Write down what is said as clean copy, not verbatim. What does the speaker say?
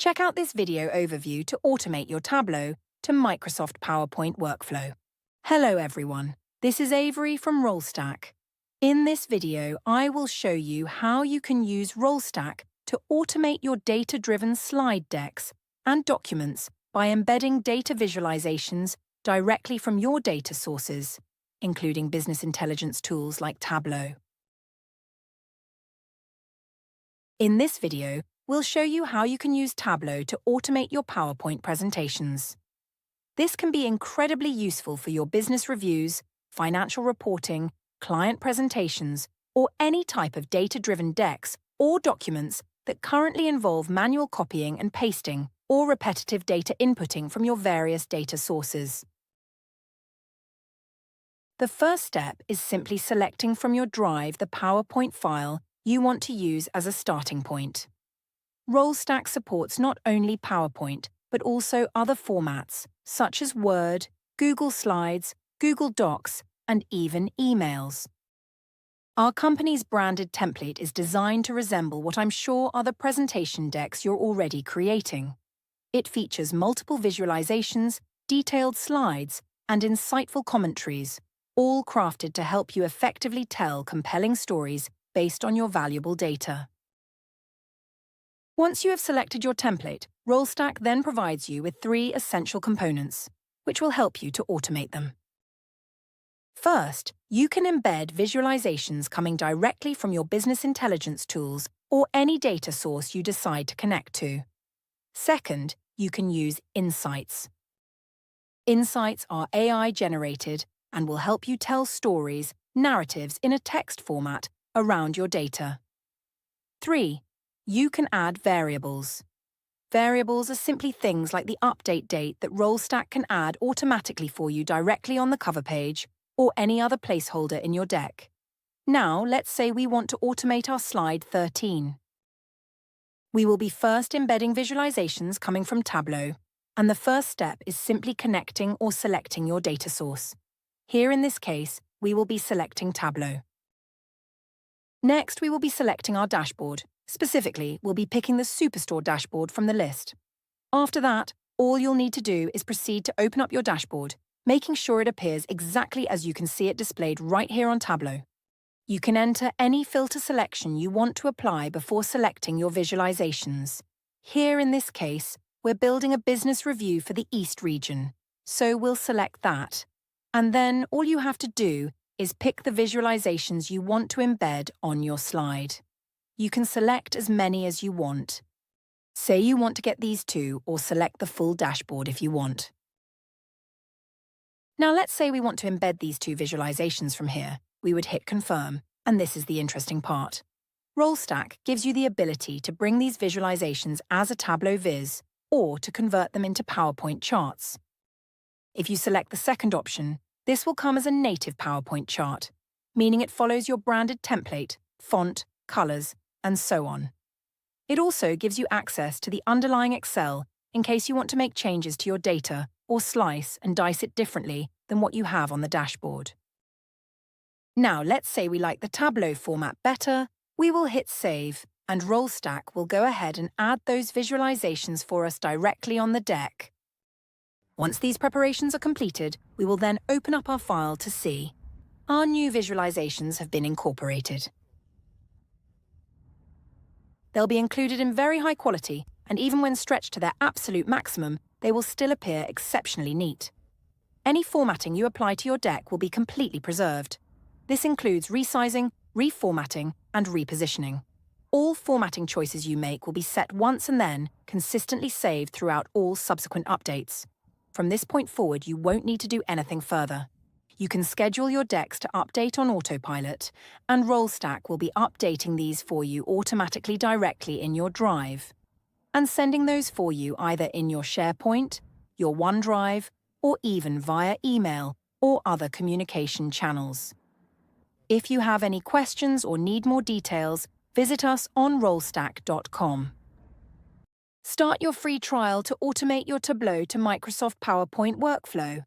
Check out this video overview to automate your Tableau to Microsoft PowerPoint workflow. Hello everyone, this is Avery from Rollstack. In this video, I will show you how you can use Rollstack to automate your data-driven slide decks and documents by embedding data visualizations directly from your data sources, including business intelligence tools like Tableau. In this video, we'll show you how you can use Tableau to automate your PowerPoint presentations. This can be incredibly useful for your business reviews, financial reporting, client presentations, or any type of data-driven decks or documents that currently involve manual copying and pasting or repetitive data inputting from your various data sources. The first step is simply selecting from your drive the PowerPoint file you want to use as a starting point. Rollstack supports not only PowerPoint, but also other formats, such as Word, Google Slides, Google Docs, and even emails. Our company's branded template is designed to resemble what I'm sure are the presentation decks you're already creating. It features multiple visualizations, detailed slides, and insightful commentaries, all crafted to help you effectively tell compelling stories based on your valuable data. Once you have selected your template, Rollstack then provides you with 3 essential components, which will help you to automate them. First, you can embed visualizations coming directly from your business intelligence tools or any data source you decide to connect to. Second, you can use insights. Insights are AI-generated and will help you tell stories, narratives in a text format around your data. 3. You can add variables. Variables are simply things like the update date that Rollstack can add automatically for you directly on the cover page or any other placeholder in your deck. Now, let's say we want to automate our slide 13. We will be first embedding visualizations coming from Tableau, and the first step is simply connecting or selecting your data source. Here in this case, we will be selecting Tableau. Next, we will be selecting our dashboard. Specifically, we'll be picking the Superstore dashboard from the list. After that, all you'll need to do is proceed to open up your dashboard, making sure it appears exactly as you can see it displayed right here on Tableau. You can enter any filter selection you want to apply before selecting your visualizations. Here in this case, we're building a business review for the East region, so we'll select that. And then all you have to do is pick the visualizations you want to embed on your slide. You can select as many as you want. Say you want to get these 2 or select the full dashboard if you want. Now let's say we want to embed these 2 visualizations from here. We would hit confirm, and this is the interesting part. Rollstack gives you the ability to bring these visualizations as a Tableau viz or to convert them into PowerPoint charts. If you select the second option, this will come as a native PowerPoint chart, meaning it follows your branded template, font, colors, and so on. It also gives you access to the underlying Excel in case you want to make changes to your data or slice and dice it differently than what you have on the dashboard. Now, let's say we like the Tableau format better. We will hit Save, and Rollstack will go ahead and add those visualizations for us directly on the deck. Once these preparations are completed, we will then open up our file to see. Our new visualizations have been incorporated. They'll be included in very high quality, and even when stretched to their absolute maximum, they will still appear exceptionally neat. Any formatting you apply to your deck will be completely preserved. This includes resizing, reformatting, and repositioning. All formatting choices you make will be set once and then consistently saved throughout all subsequent updates. From this point forward, you won't need to do anything further. You can schedule your decks to update on autopilot, and Rollstack will be updating these for you automatically directly in your drive, and sending those for you either in your SharePoint, your OneDrive, or even via email or other communication channels. If you have any questions or need more details, visit us on rollstack.com. Start your free trial to automate your Tableau to Microsoft PowerPoint workflow.